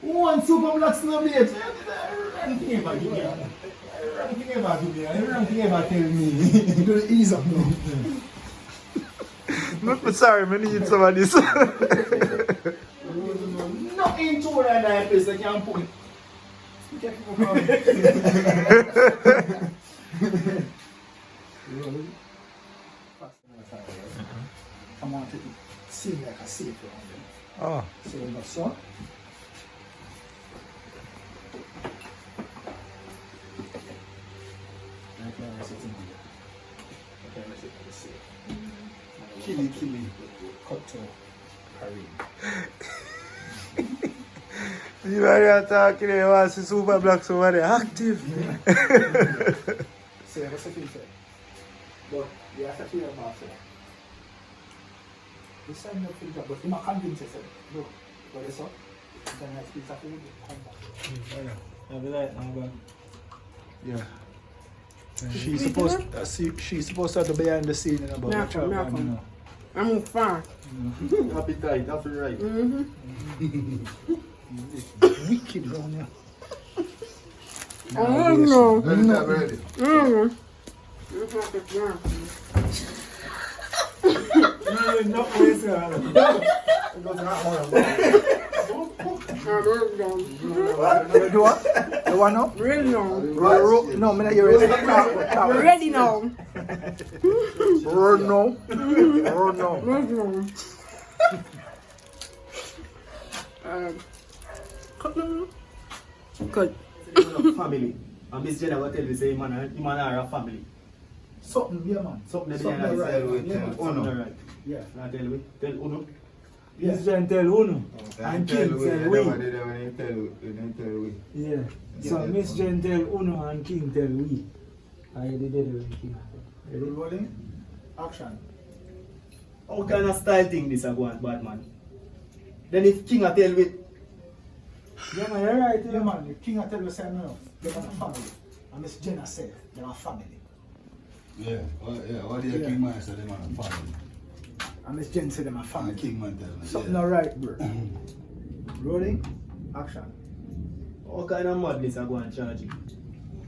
One super black snowblade. Ranking ever give me. Ranking ever give me. Ranking ever tell me. Do the ease up now. I'm sorry, I need some of this. Nothing to that place I can put. I want it to seem like a safe around them. Oh. So we got some. Killy, cut to Kareem. You are talking about super black, so very active. Say, what's the thing say? But you have to feel about it. This time no filter, but you're not convinced yourself. No, but it's up. Then I speak to you, come back. I'll be like, I'm going. Yeah. She's supposed to have the behind the scene in about the job. I'm far. Appetite, that's right. Wicked down here. I don't know. Ready? No way, sir. Do what? The one up? Ready now. No, I'm not hear it. Ready now. Roll no. Roll no. Ready now. Cut now. Cut. Family. And Miss Jenna will tell you, say, man are a family. Something, yeah, man. Something Something that right. yeah, Yeah, Uno. Right. Yeah. Now tell me. Tell Uno. Yeah. Miss Jenna tell Uno. And King tell we. Yeah. So Miss Jenna tell Uno and King tell we. I did it with King. Ready? Rolling? Action. How kind of style thing this a go on, Batman? Then if King a tell we. Yeah, man, you're right. Yeah, man. The king I tell you, say, no, they're a family. And Miss Jenna said, they're a family. Yeah, what do you King man say them are a family? And Miss Jen said, they're a And family. King man tell me. Something not right, bro. Rolling? Action. How kind of madness a go on charge you?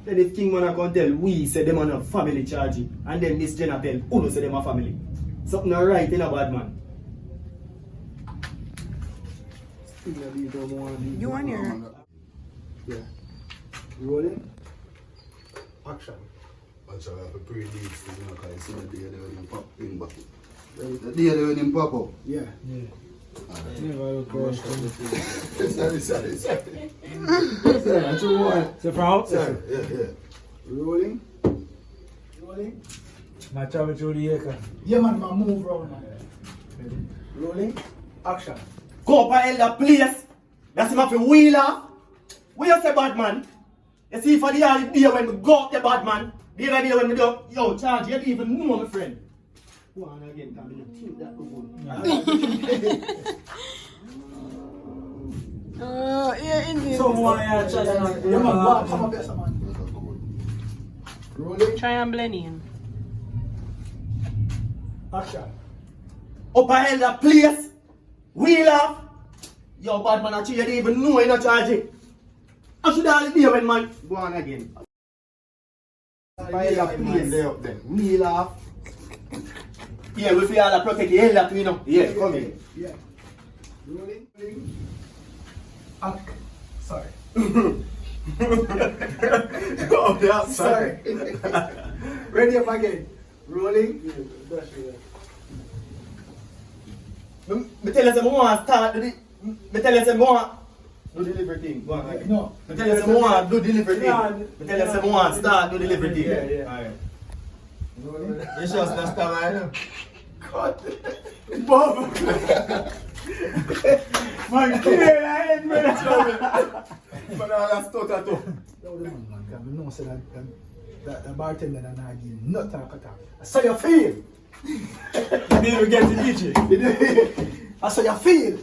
Then if King man a come tell we say them are a family charge you. And then Miss Jenna tell Uno say them a family. Something not right in a bad man. You want your... Yeah. Rolling? Action. But you have to pre-leave, you know, because you see the day they when him pop in back. The day they when him pop up. Yeah. Never look close. Sorry. So from outside. Yeah. Rolling? Rolling? My travel through the acre. Yeah, man, move around, man. Ready? Rolling? Action. Go up and elder place. That's him have to wheel off. What you say, bad man? You see, for the early day when we go up the bad man, the other day when we do, yo, charge, you don't even know, my friend. Go on again, come in and take that Yeah, Indian. So, why you charge? Yeah, man, go on, come up here, some man. Rolling? Try and blend in. Action. Up and elder place. Wheel off. Yo, bad man, actually, you don't even know you're not charging. I should have be when man. Go on again. By the place. Wheel off. Yeah, we feel all protect the hell you know. Yeah, come here. Yeah. Rolling? Sorry. Oh, yeah, Sorry. Ready up again. Rolling? Me tell you say I want to start the me tell you say I want do delivery thing. Go on. No. Me tell you say I want do delivery thing. Me tell you say I want to start do delivery thing. Yeah. Alright. Rolling? You sure that's the man? God. Bob. Man, clear that head, man. But that's total too. Yo, the man, can we know say that the bartender and I give no talk at all. I saw you feel. You didn't even get the DJ. I saw you feel.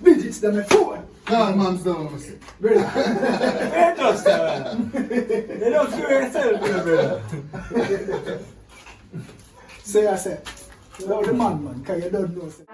Digits them a phone. Calm man's down, Mr. Ready? Hey, just man. You don't feel yourself, brother. Say I said. Now the man, cause you don't know. Say.